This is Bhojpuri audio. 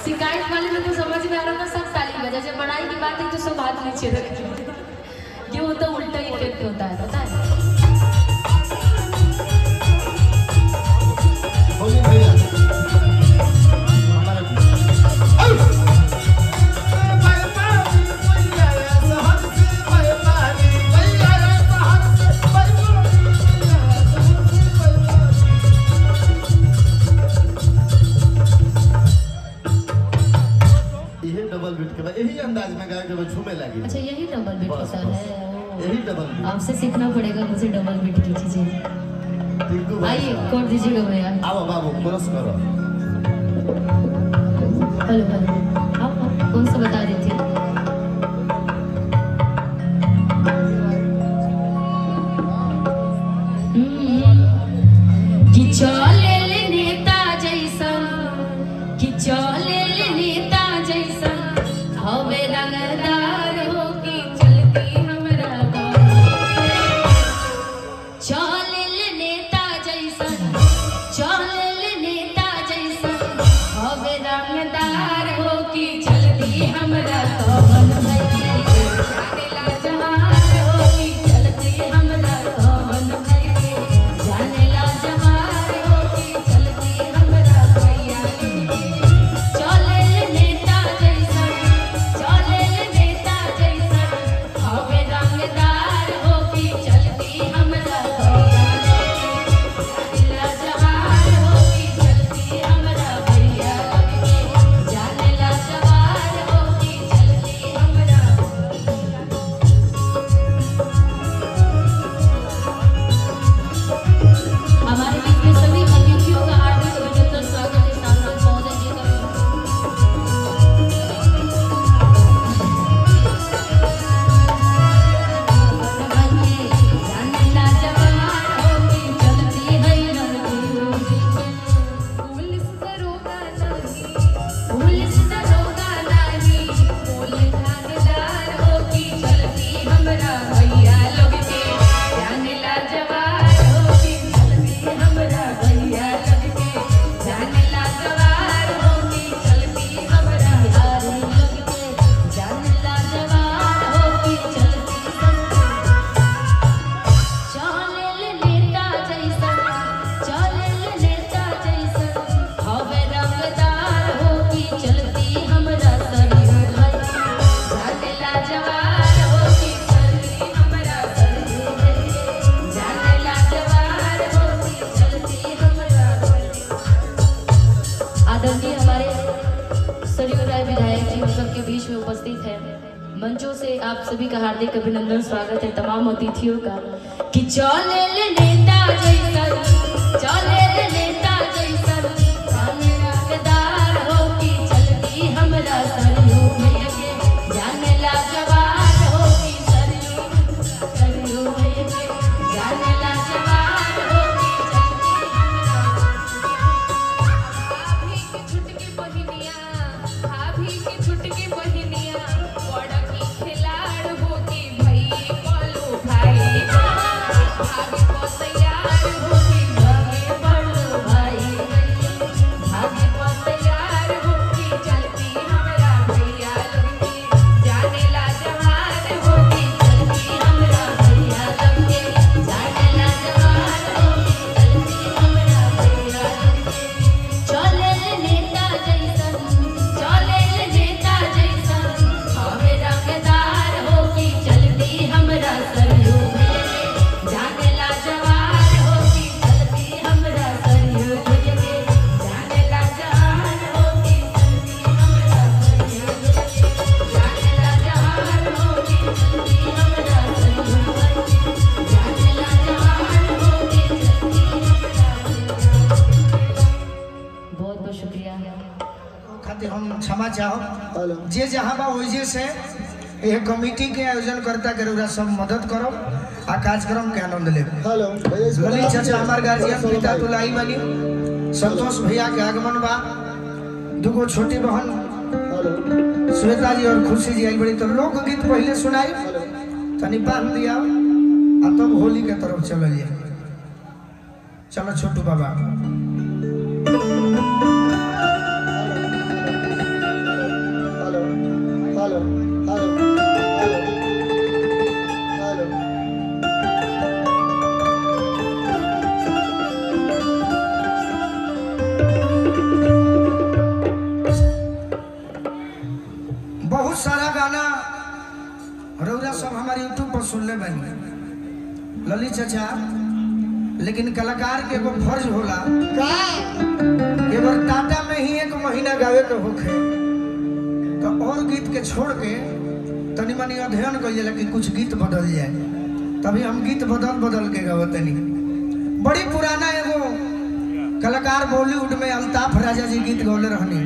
शिकायत वाले में तो समझ में आ रहा था सब ताली बजा, जब बड़ाई की बात है तो सब हाथ नीचे रखे। ये होता उल्टा इफेक्ट होता है, पता है। जब झूमे लगी। अच्छा यही डबल बीट होता है, यही डबल बीट। आपसे सीखना पड़ेगा मुझे डबल बीट की चीजें। आइए कर दीजिएगा भैया। आओ बाबू क्रॉस करो। हेलो हेलो आप कौन सा बता रही थी? कि चले नेता जैसन, कि चले नेता जैसन हवे रंगदार हो कि चलती हमरा चले नेता जैसन, चले नेता जैसन हवे रंगदार हो कि चलती हमरा कवन भैया जानेला जहार हो कि चलती हमरा कवन भैया जानेला जहार हो कि चलती हमरा भैया चले नेता जैसन, चले नेता जैसन हवे रंगदार हो कि चलती हमरा भैया जानेला जहार हो कि चलती हमरा भैया जानेला जहार हो कि चलती हमरा। हमारे बीच में सभी अतिथियों का हार्दिक अभिनंदन स्वागत है। सांसद महोदय जी का जानेला जवान हो कि चलती है पुलिस दरोगा नहीं, पुलिस दरोगा नहीं बोले थानेदार हो कि चलती हमरा भैया लोग के जानेला जवान हो कि चलती हमरा भैया लोग के जानेला जवान हो कि चलती हमरा बिहार लोग के जानेला जवान हो कि चलती चले नेता जैसन, चले नेता जैसन हवे रंगदार हो कि चलती हमरा सरयू भैया जानेला जवान हो कि चलती हमरा सरयू भैया जानेला जवान हो कि चलती हमरा। आदरणीय हमारे सरयू राय विधायक जी हम सबके बीच में उपस्थित हैं। मंचों से आप सभी का हार्दिक अभिनंदन स्वागत है तमाम अतिथियों का। कि चले नेता जैसन, चले नेता जैसन हवे रंगदार हो कि चलती हमरा सरयू भैया के जानेला जवान हो कि सरयू भैया के जानेला जवान हो कि चलती हमरा। भाभी की छुटकी बहिनिया, भाभी की छुटकी बहिनिया बड़ा की खिलाड़ हो कि भई बोलो भाई भाभी को तैयार हो कि भाभी बोलो भाई भाभी को तैयार हो कि चलती हमरा भैया लोग की जानेला जवान हो कि चलती हमरा भैया लोग के जानेला जवान हो कि चलती हमरा भैया लोग के चले नेता जैसन, चले नेता जैसन हवे रंगदार हो कि चलती हमरा सरयू भैया के जानेला जवान हो कि चलती हमरा सरयू भैया के जानेला जवान हो कि चलती हमरा सरयू भैया के जानेला जवान हो कि चलती हमरा सरयू भैया के जानेला जवान हो कि चलती हमरा। बहुत बहुत शुक्रिया। खातिर हम क्षमा चाहो जे जहाँ बा वजह से यह कमेटी के आयोजन करता के रउरा सब मदद करो आ कार्यक्रम के आनंद ले। हेलो ललित चाचा हमार गार्जियन पिता तुलाई वाली संतोष भैया के आगमन बा, दुगो छोटी बहन हेलो श्वेता जी और खुशी जी आई बड़ी। तो लोकगीत पहले सुनाई तनी बांध दिया आ तब होली के तरफ चलो जाए। चलो छोटू बाबा। हेलो हेलो हेलो हेलो बहुत सारा गाना रउरा सब हमारे यूट्यूब पर सुन ले बनी ललित चाचा, लेकिन कलाकार के एगो फर्ज होला एगो टाटा में ही 1 महीना गावे के होखे तो और गीत के छोड़ के तनी मनी अध्ययन कइले कि कुछ गीत बदल जाए, तभी हम गीत बदल के गावतनी। बड़ी पुराना एगो कलाकार बॉलीवुड में अल्ताफ राजा जी गीत गौले रहनी।